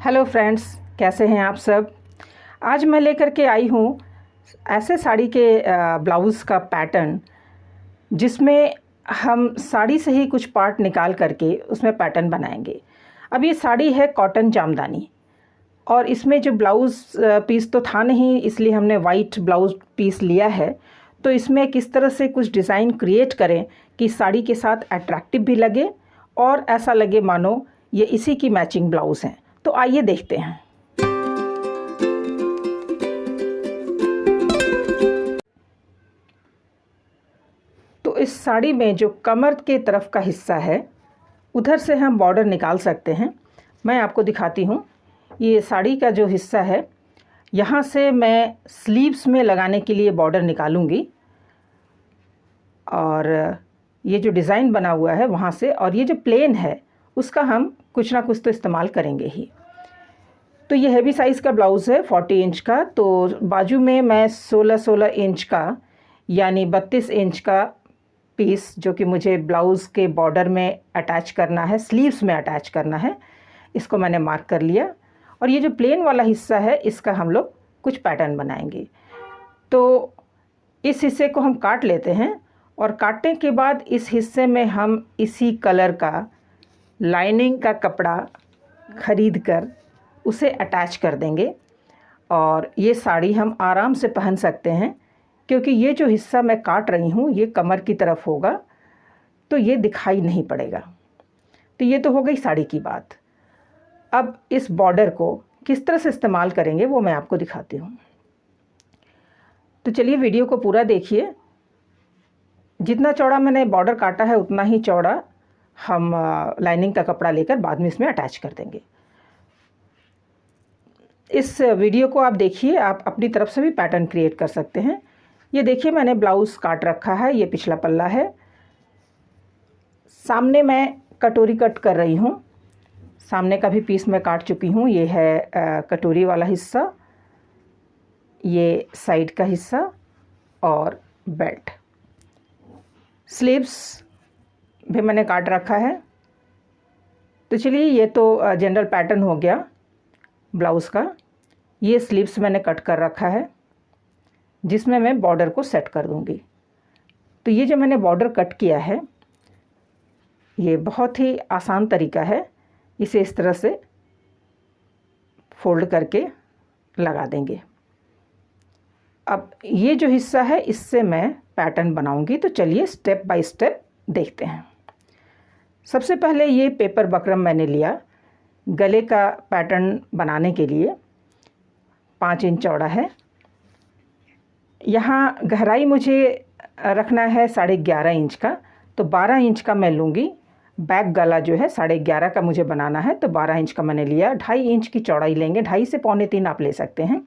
Hello friends, कैसे हैं आप सब। आज मैं लेकर के आई हूँ ऐसे साड़ी के ब्लाउज़ का पैटर्न जिसमें हम साड़ी से ही कुछ पार्ट निकाल करके उसमें पैटर्न बनाएंगे। अब ये साड़ी है कॉटन जामदानी और इसमें जो ब्लाउज़ पीस तो था नहीं, इसलिए हमने वाइट ब्लाउज़ पीस लिया है। तो इसमें किस तरह से कुछ डिज़ाइन क्रिएट करें कि साड़ी के साथ अट्रैक्टिव भी लगे और ऐसा लगे मानो ये इसी की मैचिंग ब्लाउज़ हैं। तो आइए देखते हैं। तो इस साड़ी में जो कमर के तरफ का हिस्सा है उधर से हम बॉर्डर निकाल सकते हैं। मैं आपको दिखाती हूँ। ये साड़ी का जो हिस्सा है यहाँ से मैं स्लीव्स में लगाने के लिए बॉर्डर निकालूंगी और ये जो डिज़ाइन बना हुआ है वहाँ से, और ये जो प्लेन है उसका हम कुछ ना कुछ तो इस्तेमाल करेंगे ही। तो ये हैवी साइज़ का ब्लाउज़ है 40 इंच का। तो बाजू में मैं 16 इंच का यानी 32 इंच का पीस जो कि मुझे ब्लाउज़ के बॉर्डर में अटैच करना है, स्लीव्स में अटैच करना है, इसको मैंने मार्क कर लिया। और ये जो प्लेन वाला हिस्सा है इसका हम लोग कुछ पैटर्न बनाएंगे। तो इस हिस्से को हम काट लेते हैं और काटने के बाद इस हिस्से में हम इसी कलर का लाइनिंग का कपड़ा ख़रीद कर उसे अटैच कर देंगे और ये साड़ी हम आराम से पहन सकते हैं, क्योंकि ये जो हिस्सा मैं काट रही हूँ ये कमर की तरफ होगा तो ये दिखाई नहीं पड़ेगा। तो ये तो हो गई साड़ी की बात। अब इस बॉर्डर को किस तरह से इस्तेमाल करेंगे वो मैं आपको दिखाती हूँ। तो चलिए वीडियो को पूरा देखिए। जितना चौड़ा मैंने बॉर्डर काटा है उतना ही चौड़ा हम लाइनिंग का कपड़ा लेकर बाद में इसमें अटैच कर देंगे। इस वीडियो को आप देखिए, आप अपनी तरफ से भी पैटर्न क्रिएट कर सकते हैं। ये देखिए मैंने ब्लाउज़ काट रखा है, ये पिछला पल्ला है। सामने मैं कटोरी कट कर रही हूँ, सामने का भी पीस मैं काट चुकी हूँ। ये है कटोरी वाला हिस्सा, ये साइड का हिस्सा और बेल्ट। स्लीव्स भी मैंने काट रखा है। तो चलिए ये तो जनरल पैटर्न हो गया ब्लाउज़ का। ये स्लीव्स मैंने कट कर रखा है जिसमें मैं बॉर्डर को सेट कर दूंगी। तो ये जो मैंने बॉर्डर कट किया है ये बहुत ही आसान तरीका है, इसे इस तरह से फोल्ड करके लगा देंगे। अब ये जो हिस्सा है इससे मैं पैटर्न बनाऊंगी। तो चलिए स्टेप बाय स्टेप देखते हैं। सबसे पहले ये पेपर बकरम मैंने लिया गले का पैटर्न बनाने के लिए। 5 इंच चौड़ा है। यहाँ गहराई मुझे रखना है 11.5 इंच का, तो 12 इंच का मैं लूँगी। बैक गला जो है 11.5 का मुझे बनाना है, तो 12 इंच का मैंने लिया। 2.5 इंच की चौड़ाई लेंगे, 2.5 से 2.25 आप ले सकते हैं।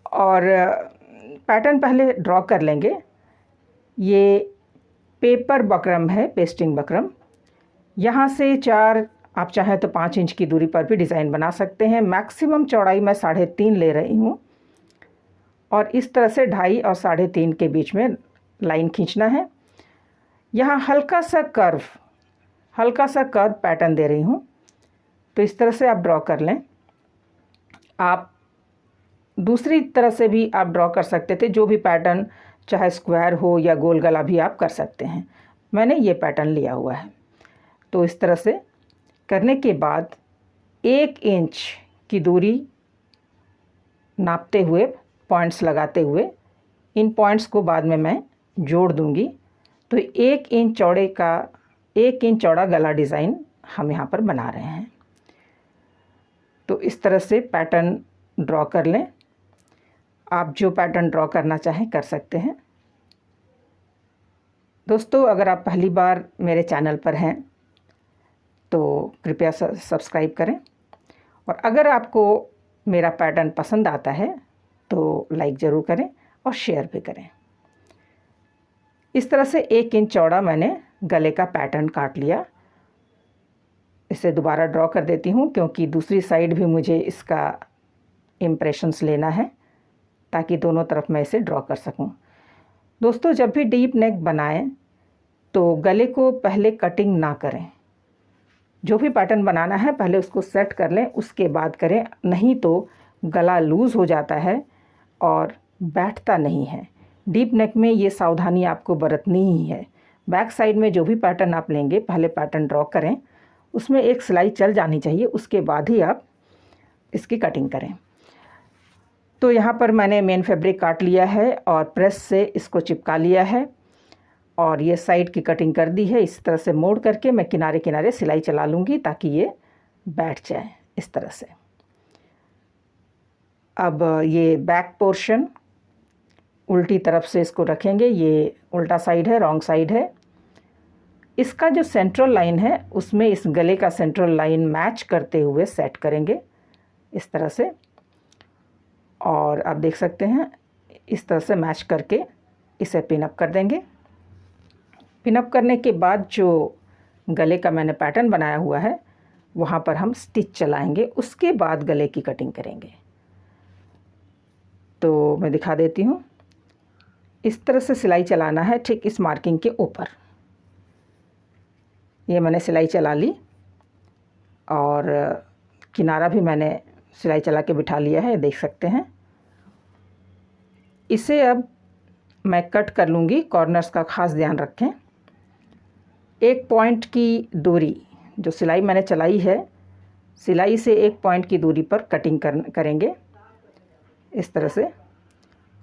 और पैटर्न पहले ड्रॉ कर लेंगे। ये पेपर बकरम है, पेस्टिंग बकरम। यहाँ से 4, आप चाहें तो 5 इंच की दूरी पर भी डिज़ाइन बना सकते हैं। मैक्सिमम चौड़ाई मैं 3.5 ले रही हूँ और इस तरह से 2.5 और 3.5 के बीच में लाइन खींचना है। यहाँ हल्का सा कर्व पैटर्न दे रही हूँ। तो इस तरह से आप ड्रॉ कर लें। आप दूसरी तरह से भी आप ड्रॉ कर सकते थे, जो भी पैटर्न, चाहे स्क्वायर हो या गोल गला भी आप कर सकते हैं। मैंने ये पैटर्न लिया हुआ है। तो इस तरह से करने के बाद 1 इंच की दूरी नापते हुए, पॉइंट्स लगाते हुए, इन पॉइंट्स को बाद में मैं जोड़ दूंगी। तो 1 इंच चौड़ा गला डिज़ाइन हम यहाँ पर बना रहे हैं। तो इस तरह से पैटर्न ड्रॉ कर लें। आप जो पैटर्न ड्रॉ करना चाहें कर सकते हैं। दोस्तों, अगर आप पहली बार मेरे चैनल पर हैं तो कृपया सब्सक्राइब करें, और अगर आपको मेरा पैटर्न पसंद आता है तो लाइक ज़रूर करें और शेयर भी करें। इस तरह से 1 इंच चौड़ा मैंने गले का पैटर्न काट लिया। इसे दोबारा ड्रॉ कर देती हूँ क्योंकि दूसरी साइड भी मुझे इसका इम्प्रेशंस लेना है, ताकि दोनों तरफ मैं इसे ड्रॉ कर सकूं। दोस्तों, जब भी डीप नेक बनाएं तो गले को पहले कटिंग ना करें। जो भी पैटर्न बनाना है पहले उसको सेट कर लें, उसके बाद करें, नहीं तो गला लूज़ हो जाता है और बैठता नहीं है। डीप नेक में ये सावधानी आपको बरतनी ही है। बैक साइड में जो भी पैटर्न आप लेंगे पहले पैटर्न ड्रॉ करें, उसमें एक सिलाई चल जानी चाहिए, उसके बाद ही आप इसकी कटिंग करें। तो यहाँ पर मैंने मेन फैब्रिक काट लिया है और प्रेस से इसको चिपका लिया है और ये साइड की कटिंग कर दी है। इस तरह से मोड़ करके मैं किनारे किनारे सिलाई चला लूँगी ताकि ये बैठ जाए इस तरह से। अब ये बैक पोर्शन उल्टी तरफ से इसको रखेंगे, ये उल्टा साइड है, रॉन्ग साइड है। इसका जो सेंट्रल लाइन है उसमें इस गले का सेंट्रल लाइन मैच करते हुए सेट करेंगे इस तरह से। और आप देख सकते हैं इस तरह से मैच करके इसे पिन अप कर देंगे। पिन अप करने के बाद जो गले का मैंने पैटर्न बनाया हुआ है वहाँ पर हम स्टिच चलाएंगे, उसके बाद गले की कटिंग करेंगे। तो मैं दिखा देती हूँ, इस तरह से सिलाई चलाना है ठीक इस मार्किंग के ऊपर। ये मैंने सिलाई चला ली और किनारा भी मैंने सिलाई चला के बिठा लिया है, देख सकते हैं। इसे अब मैं कट कर लूँगी, कॉर्नर्स का ख़ास ध्यान रखें। 1 पॉइंट की दूरी जो सिलाई मैंने चलाई है, सिलाई से 1 पॉइंट की दूरी पर कटिंग करेंगे इस तरह से।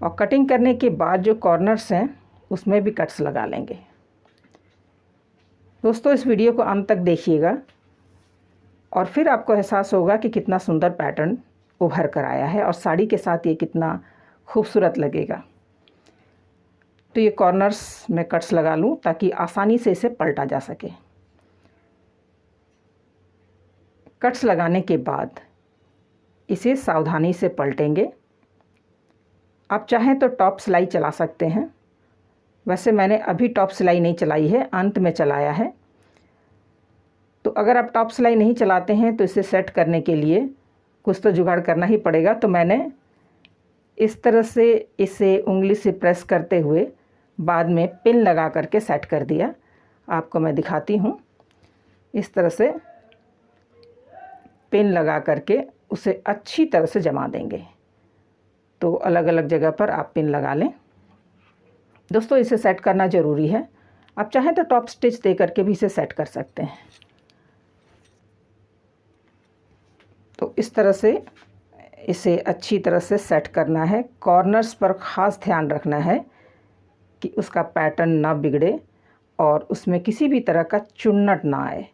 और कटिंग करने के बाद जो कॉर्नर्स हैं उसमें भी कट्स लगा लेंगे। दोस्तों इस वीडियो को अंत तक देखिएगा और फिर आपको एहसास होगा कि कितना सुंदर पैटर्न उभर कर आया है और साड़ी के साथ ये कितना खूबसूरत लगेगा। तो ये कॉर्नर्स में कट्स लगा लूँ ताकि आसानी से इसे पलटा जा सके। कट्स लगाने के बाद इसे सावधानी से पलटेंगे। आप चाहें तो टॉप सिलाई चला सकते हैं, वैसे मैंने अभी टॉप सिलाई नहीं चलाई है, अंत में चलाया है। तो अगर आप टॉप सिलाई नहीं चलाते हैं तो इसे सेट करने के लिए कुछ तो जुगाड़ करना ही पड़ेगा। तो मैंने इस तरह से इसे उंगली से प्रेस करते हुए बाद में पिन लगा करके सेट कर दिया। आपको मैं दिखाती हूँ, इस तरह से पिन लगा करके उसे अच्छी तरह से जमा देंगे। तो अलग अलग जगह पर आप पिन लगा लें। दोस्तों इसे सेट करना ज़रूरी है, आप चाहें तो टॉप स्टिच दे करके भी इसे सेट कर सकते हैं। तो इस तरह से इसे अच्छी तरह से सेट करना है। कॉर्नर्स पर ख़ास ध्यान रखना है कि उसका पैटर्न ना बिगड़े और उसमें किसी भी तरह का चुन्नट ना आए।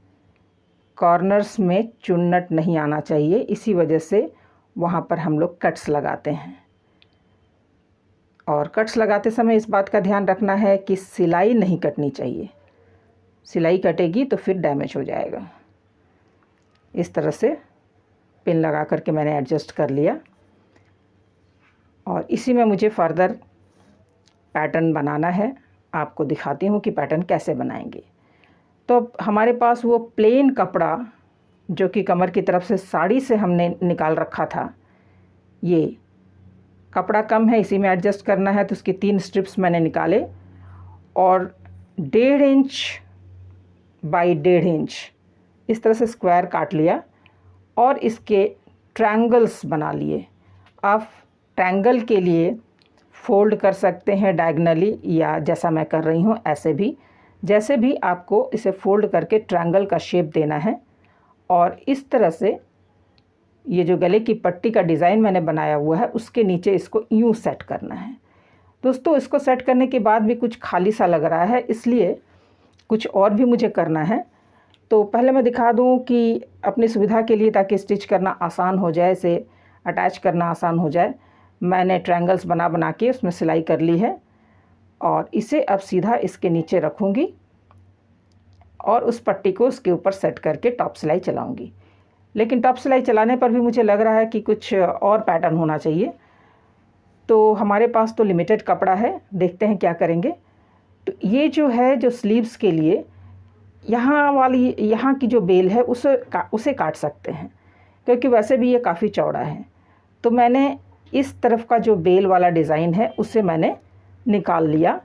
कॉर्नर्स में चुन्नट नहीं आना चाहिए, इसी वजह से वहाँ पर हम लोग कट्स लगाते हैं। और कट्स लगाते समय इस बात का ध्यान रखना है कि सिलाई नहीं कटनी चाहिए, सिलाई कटेगी तो फिर डैमेज हो जाएगा। इस तरह से पिन लगा करके मैंने एडजस्ट कर लिया और इसी में मुझे फर्दर पैटर्न बनाना है। आपको दिखाती हूँ कि पैटर्न कैसे बनाएंगे। तो हमारे पास वो प्लेन कपड़ा जो कि कमर की तरफ से साड़ी से हमने निकाल रखा था, ये कपड़ा कम है, इसी में एडजस्ट करना है। तो उसकी 3 स्ट्रिप्स मैंने निकाले और 1.5 इंच बाई 1.5 इंच इस तरह से स्क्वायर काट लिया और इसके ट्रायंगल्स बना लिए। आप ट्रायंगल के लिए फोल्ड कर सकते हैं डायगनली, या जैसा मैं कर रही हूँ ऐसे भी, जैसे भी आपको इसे फोल्ड करके ट्रायंगल का शेप देना है। और इस तरह से ये जो गले की पट्टी का डिज़ाइन मैंने बनाया हुआ है उसके नीचे इसको यूँ सेट करना है। दोस्तों इसको सेट करने के बाद भी कुछ खाली सा लग रहा है, इसलिए कुछ और भी मुझे करना है। तो पहले मैं दिखा दूं कि अपनी सुविधा के लिए, ताकि स्टिच करना आसान हो जाए, इसे अटैच करना आसान हो जाए, मैंने ट्रायंगल्स बना बना के उसमें सिलाई कर ली है और इसे अब सीधा इसके नीचे रखूँगी और उस पट्टी को उसके ऊपर सेट करके टॉप सिलाई चलाऊँगी। लेकिन टॉप सिलाई चलाने पर भी मुझे लग रहा है कि कुछ और पैटर्न होना चाहिए। तो हमारे पास तो लिमिटेड कपड़ा है, देखते हैं क्या करेंगे। तो ये जो है, जो स्लीव्स के लिए यहाँ की जो बेल है उसे काट सकते हैं, क्योंकि वैसे भी ये काफ़ी चौड़ा है। तो मैंने इस तरफ का जो बेल वाला डिज़ाइन है उसे मैंने निकाल लिया।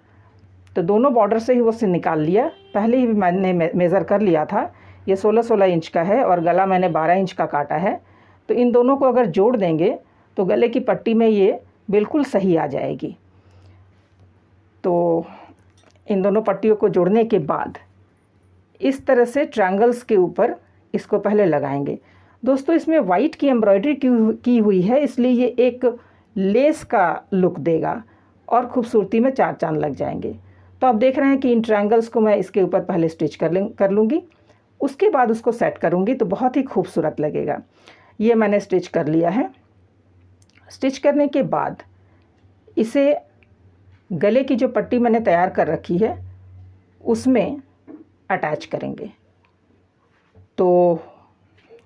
तो दोनों बॉर्डर से ही उसे निकाल लिया। पहले ही मैंने मेज़र कर लिया था ये 16-16 इंच का है और गला मैंने 12 इंच का काटा है। तो इन दोनों को अगर जोड़ देंगे तो गले की पट्टी में ये बिल्कुल सही आ जाएगी। तो इन दोनों पट्टियों को जोड़ने के बाद इस तरह से ट्रायंगल्स के ऊपर इसको पहले लगाएंगे। दोस्तों इसमें वाइट की एम्ब्रॉयडरी की हुई है, इसलिए ये एक लेस का लुक देगा और ख़ूबसूरती में चार चांद लग जाएंगे। तो आप देख रहे हैं कि इन ट्रायंगल्स को मैं इसके ऊपर पहले स्टिच कर लूँगी, उसके बाद उसको सेट करूँगी तो बहुत ही खूबसूरत लगेगा। ये मैंने स्टिच कर लिया है। स्टिच करने के बाद इसे गले की जो पट्टी मैंने तैयार कर रखी है उसमें अटैच करेंगे। तो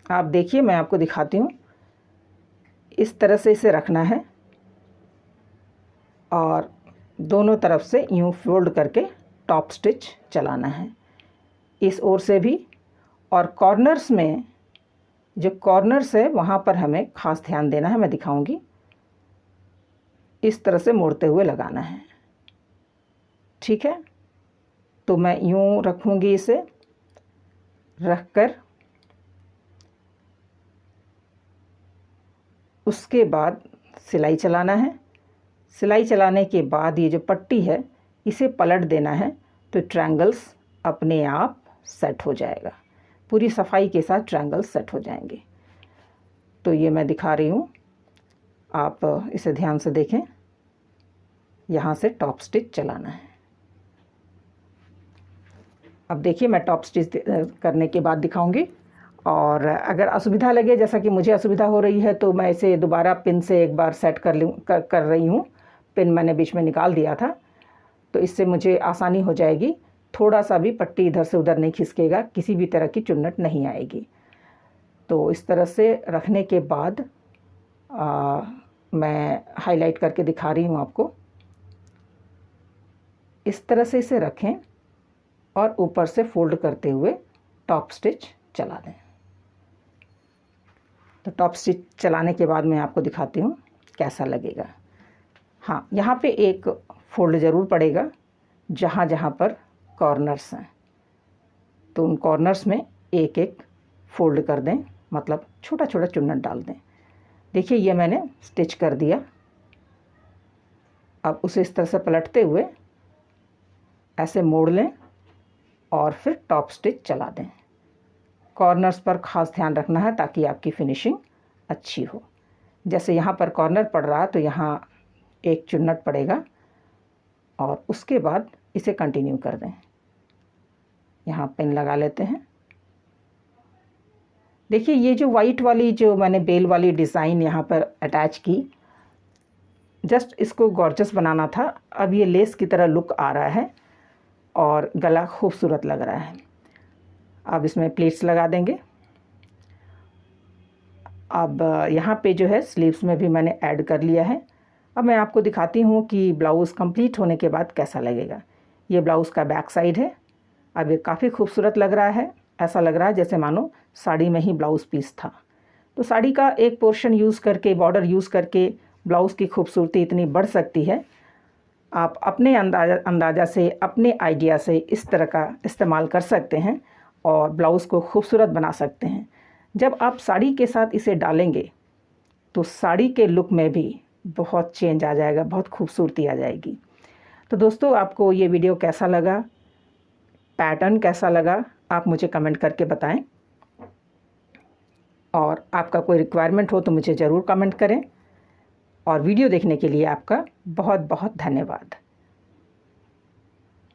आप देखिए, मैं आपको दिखाती हूँ। इस तरह से इसे रखना है और दोनों तरफ से यूँ फोल्ड करके टॉप स्टिच चलाना है, इस ओर से भी। और कॉर्नर्स में जो कॉर्नर्स है वहाँ पर हमें ख़ास ध्यान देना है, मैं दिखाऊंगी। इस तरह से मोड़ते हुए लगाना है, ठीक है। तो मैं यूँ रखूँगी, इसे रख कर उसके बाद सिलाई चलाना है। सिलाई चलाने के बाद ये जो पट्टी है इसे पलट देना है, तो ट्रायंगल्स अपने आप सेट हो जाएगा। पूरी सफाई के साथ ट्रायंगल्स सेट हो जाएंगे। तो ये मैं दिखा रही हूँ, आप इसे ध्यान से देखें। यहाँ से टॉप स्टिच चलाना है। अब देखिए, मैं टॉप स्टिच करने के बाद दिखाऊंगी। और अगर असुविधा लगे, जैसा कि मुझे असुविधा हो रही है, तो मैं इसे दोबारा पिन से एक बार सेट कर रही हूँ। पिन मैंने बीच में निकाल दिया था, तो इससे मुझे आसानी हो जाएगी। थोड़ा सा भी पट्टी इधर से उधर नहीं खिसकेगा, किसी भी तरह की चुन्नट नहीं आएगी। तो इस तरह से रखने के बाद मैं हाईलाइट करके दिखा रही हूँ आपको। इस तरह से इसे रखें और ऊपर से फोल्ड करते हुए टॉप स्टिच चला दें। तो टॉप स्टिच चलाने के बाद मैं आपको दिखाती हूँ कैसा लगेगा। हाँ, यहाँ पे एक फोल्ड ज़रूर पड़ेगा जहाँ जहाँ पर कॉर्नर्स हैं, तो उन कॉर्नर्स में एक एक फोल्ड कर दें, मतलब छोटा छोटा चुन्नट डाल दें। देखिए, ये मैंने स्टिच कर दिया। अब उसे इस तरह से पलटते हुए ऐसे मोड़ लें और फिर टॉप स्टिच चला दें। कॉर्नर्स पर ख़ास ध्यान रखना है ताकि आपकी फिनिशिंग अच्छी हो। जैसे यहाँ पर कॉर्नर पड़ रहा है तो यहाँ एक चुन्नट पड़ेगा और उसके बाद इसे कंटिन्यू कर दें। यहाँ पिन लगा लेते हैं। देखिए, ये जो वाइट वाली जो मैंने बेल वाली डिज़ाइन यहाँ पर अटैच की, जस्ट इसको गॉर्जस बनाना था। अब ये लेस की तरह लुक आ रहा है और गला खूबसूरत लग रहा है। अब इसमें प्लेट्स लगा देंगे। अब यहाँ पे जो है स्लीव्स में भी मैंने ऐड कर लिया है। अब मैं आपको दिखाती हूँ कि ब्लाउज़ कंप्लीट होने के बाद कैसा लगेगा। ये ब्लाउज़ का बैक साइड है। अब ये काफ़ी खूबसूरत लग रहा है। ऐसा लग रहा है जैसे मानो साड़ी में ही ब्लाउज़ पीस था। तो साड़ी का एक पोर्शन यूज़ करके, बॉर्डर यूज़ करके ब्लाउज़ की खूबसूरती इतनी बढ़ सकती है। आप अपने अंदाज़ा से, अपने आइडिया से इस तरह का इस्तेमाल कर सकते हैं और ब्लाउज़ को खूबसूरत बना सकते हैं। जब आप साड़ी के साथ इसे डालेंगे तो साड़ी के लुक में भी बहुत चेंज आ जाएगा, बहुत खूबसूरती आ जाएगी। तो दोस्तों, आपको ये वीडियो कैसा लगा, पैटर्न कैसा लगा, आप मुझे कमेंट करके बताएं। और आपका कोई रिक्वायरमेंट हो तो मुझे ज़रूर कमेंट करें। और वीडियो देखने के लिए आपका बहुत बहुत धन्यवाद।